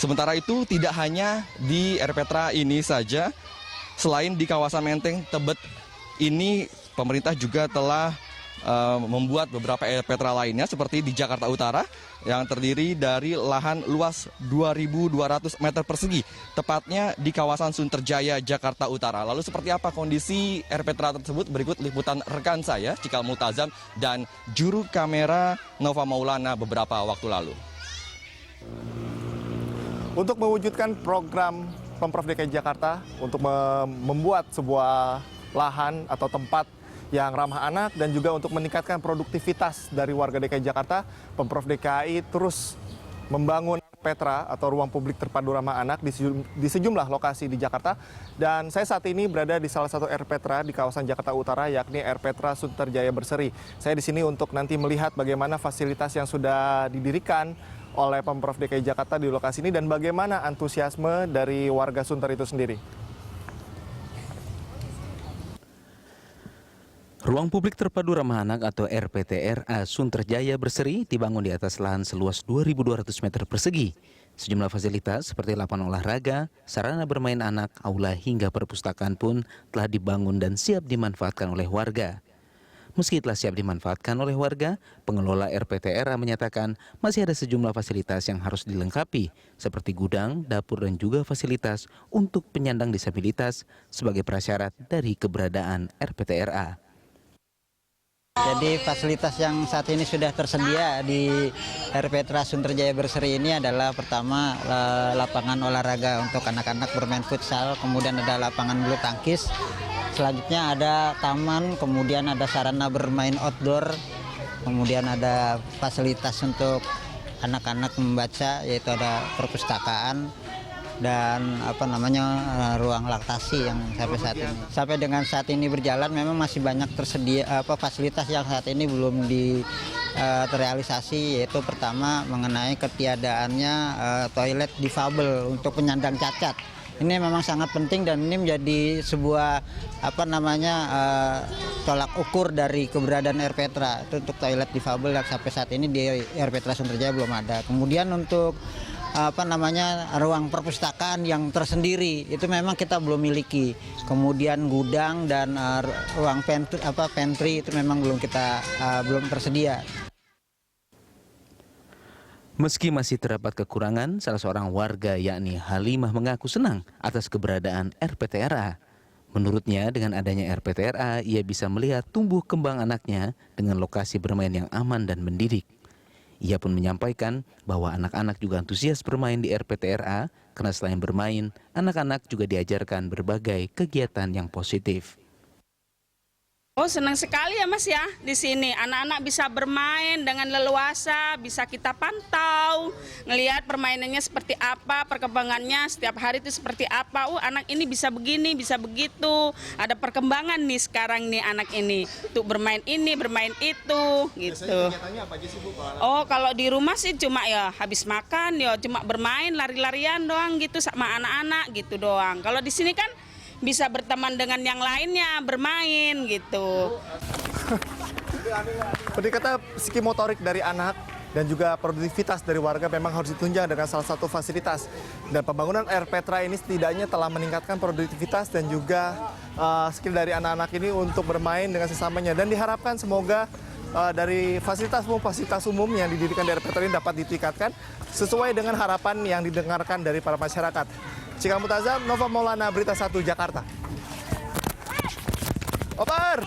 Sementara itu tidak hanya di Erpetra ini saja, selain di kawasan Menteng Tebet ini pemerintah juga telah membuat beberapa Erpetra lainnya seperti di Jakarta Utara yang terdiri dari lahan luas 2.200 meter persegi, tepatnya di kawasan Sunterjaya, Jakarta Utara. Lalu seperti apa kondisi Erpetra tersebut? Berikut liputan rekan saya, Cikal Multazam, dan juru kamera Nova Maulana beberapa waktu lalu. Untuk mewujudkan program Pemprov DKI Jakarta untuk membuat sebuah lahan atau tempat yang ramah anak dan juga untuk meningkatkan produktivitas dari warga DKI Jakarta, Pemprov DKI terus membangun Erpetra atau ruang publik terpadu ramah anak di sejumlah lokasi di Jakarta. Dan saya saat ini berada di salah satu Erpetra di kawasan Jakarta Utara, yakni Erpetra Sunterjaya Berseri. Saya di sini untuk nanti melihat bagaimana fasilitas yang sudah didirikan oleh Pemprov DKI Jakarta di lokasi ini dan bagaimana antusiasme dari warga Sunter itu sendiri. Ruang Publik Terpadu Ramah Anak atau RPTRA Sunterjaya Berseri dibangun di atas lahan seluas 2.200 meter persegi. Sejumlah fasilitas seperti lapangan olahraga, sarana bermain anak, aula hingga perpustakaan pun telah dibangun dan siap dimanfaatkan oleh warga. Meski telah siap dimanfaatkan oleh warga, pengelola RPTRA menyatakan masih ada sejumlah fasilitas yang harus dilengkapi, seperti gudang, dapur, dan juga fasilitas untuk penyandang disabilitas sebagai prasyarat dari keberadaan RPTRA. Jadi fasilitas yang saat ini sudah tersedia di Erpetra Sunterjaya Berseri ini adalah pertama lapangan olahraga untuk anak-anak bermain futsal, kemudian ada lapangan bulu tangkis, selanjutnya ada taman, kemudian ada sarana bermain outdoor, kemudian ada fasilitas untuk anak-anak membaca yaitu ada perpustakaan dan ruang laktasi yang sampai dengan saat ini berjalan memang masih banyak tersedia fasilitas yang saat ini belum terrealisasi, yaitu pertama mengenai ketiadaannya toilet difabel untuk penyandang cacat. Ini memang sangat penting dan ini menjadi sebuah tolak ukur dari keberadaan Erpetra. Itu untuk toilet difabel yang sampai saat ini di Erpetra Sunterjaya belum ada. Kemudian untuk ruang perpustakaan yang tersendiri itu memang kita belum miliki. Kemudian gudang dan ruang pantry itu memang belum tersedia. Meski masih terdapat kekurangan, salah seorang warga yakni Halimah mengaku senang atas keberadaan RPTRA. Menurutnya dengan adanya RPTRA ia bisa melihat tumbuh kembang anaknya dengan lokasi bermain yang aman dan mendidik. Ia pun menyampaikan bahwa anak-anak juga antusias bermain di RPTRA karena selain bermain, anak-anak juga diajarkan berbagai kegiatan yang positif. Oh, senang sekali ya Mas ya di sini. Anak-anak bisa bermain dengan leluasa, bisa kita pantau, ngelihat permainannya seperti apa, perkembangannya setiap hari itu seperti apa. Anak ini bisa begini, bisa begitu. Ada perkembangan nih sekarang nih anak ini. Untuk bermain ini, bermain itu gitu. Kegiatannya apa aja sih Bu? Oh, kalau di rumah sih cuma ya habis makan ya cuma bermain, lari-larian doang gitu sama anak-anak gitu doang. Kalau di sini kan bisa berteman dengan yang lainnya, bermain gitu. Peningkatan psikomotorik dari anak dan juga produktivitas dari warga memang harus ditunjang dengan salah satu fasilitas. Dan pembangunan Erpetra ini setidaknya telah meningkatkan produktivitas dan juga skill dari anak-anak ini untuk bermain dengan sesamanya. Dan diharapkan semoga dari fasilitas umum yang didirikan di Erpetra ini dapat ditingkatkan sesuai dengan harapan yang didengarkan dari para masyarakat. Cikal Multazam, Nova Maulana, Berita 1 Jakarta. Oper!